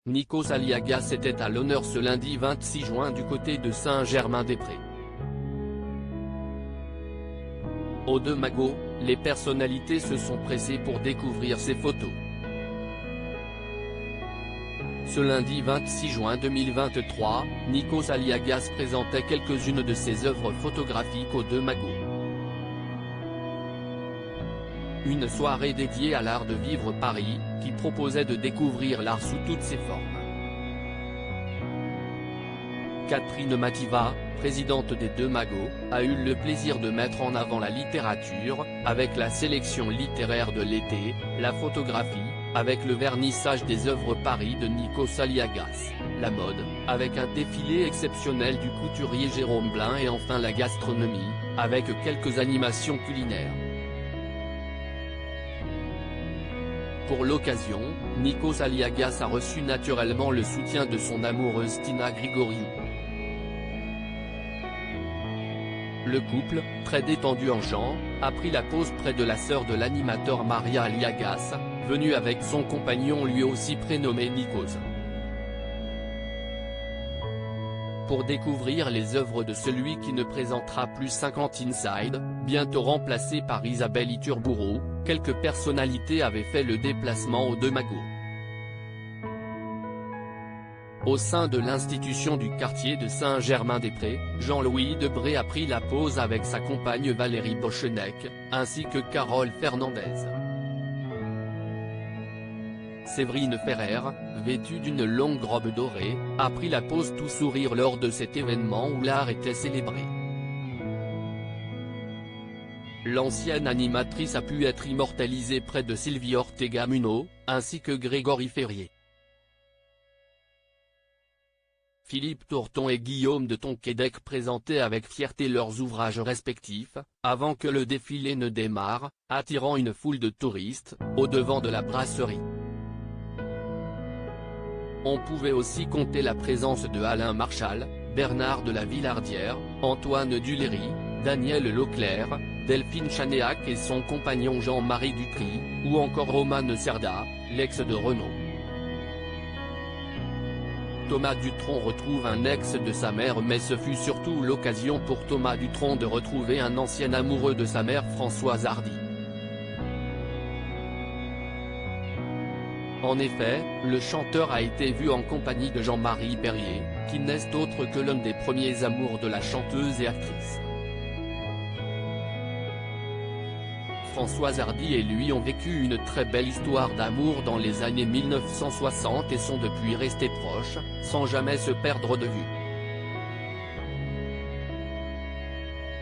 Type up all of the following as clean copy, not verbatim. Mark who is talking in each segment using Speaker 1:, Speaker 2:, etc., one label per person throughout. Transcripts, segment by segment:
Speaker 1: Nikos Aliagas était à l'honneur ce lundi 26 juin du côté de Saint-Germain-des-Prés. Aux Deux Magots, les personnalités se sont pressées pour découvrir ces photos. Ce lundi 26 juin 2023, Nikos Aliagas présentait quelques-unes de ses œuvres photographiques aux Deux Magots. Une soirée dédiée à l'art de vivre Paris, qui proposait de découvrir l'art sous toutes ses formes. Catherine Mativa, présidente des Deux Magots, a eu le plaisir de mettre en avant la littérature, avec la sélection littéraire de l'été, la photographie, avec le vernissage des œuvres Paris de Nikos Aliagas, la mode, avec un défilé exceptionnel du couturier Jérôme Blin et enfin la gastronomie, avec quelques animations culinaires. Pour l'occasion, Nikos Aliagas a reçu naturellement le soutien de son amoureuse Tina Grigoriou. Le couple, très détendu en genre, a pris la pose près de la sœur de l'animateur Maria Aliagas, venue avec son compagnon lui aussi prénommé Nikos. Pour découvrir les œuvres de celui qui ne présentera plus 50 Inside, bientôt remplacé par Isabelle Iturburu, quelques personnalités avaient fait le déplacement aux Deux Magots. Au sein de l'institution du quartier de Saint-Germain-des-Prés, Jean-Louis Debré a pris la pose avec sa compagne Valérie Bochenek, ainsi que Carole Fernandez. Séverine Ferrer, vêtue d'une longue robe dorée, a pris la pose tout sourire lors de cet événement où l'art était célébré. L'ancienne animatrice a pu être immortalisée près de Sylvie Ortega-Munoz, ainsi que Grégory Ferrier. Philippe Tourton et Guillaume de Tonquédec présentaient avec fierté leurs ouvrages respectifs, avant que le défilé ne démarre, attirant une foule de touristes, au-devant de la brasserie. On pouvait aussi compter la présence de Alain Marchal, Bernard de la Villardière, Antoine Duléry, Daniel Leclerc, Delphine Chanéac et son compagnon Jean-Marie Dutry, ou encore Romane Cerda, l'ex de Renaud. Thomas Dutronc retrouve un ex de sa mère, mais ce fut surtout l'occasion pour Thomas Dutronc de retrouver un ancien amoureux de sa mère, Françoise Hardy. En effet, le chanteur a été vu en compagnie de Jean-Marie Perrier, qui n'est autre que l'un des premiers amours de la chanteuse et actrice. Françoise Hardy et lui ont vécu une très belle histoire d'amour dans les années 1960 et sont depuis restés proches, sans jamais se perdre de vue.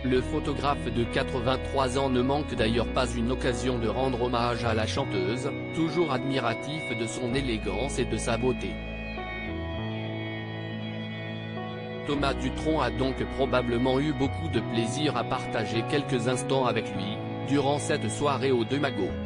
Speaker 1: Le photographe de 83 ans ne manque d'ailleurs pas une occasion de rendre hommage à la chanteuse, toujours admiratif de son élégance et de sa beauté. Thomas Dutronc a donc probablement eu beaucoup de plaisir à partager quelques instants avec lui, durant cette soirée aux Deux Magots.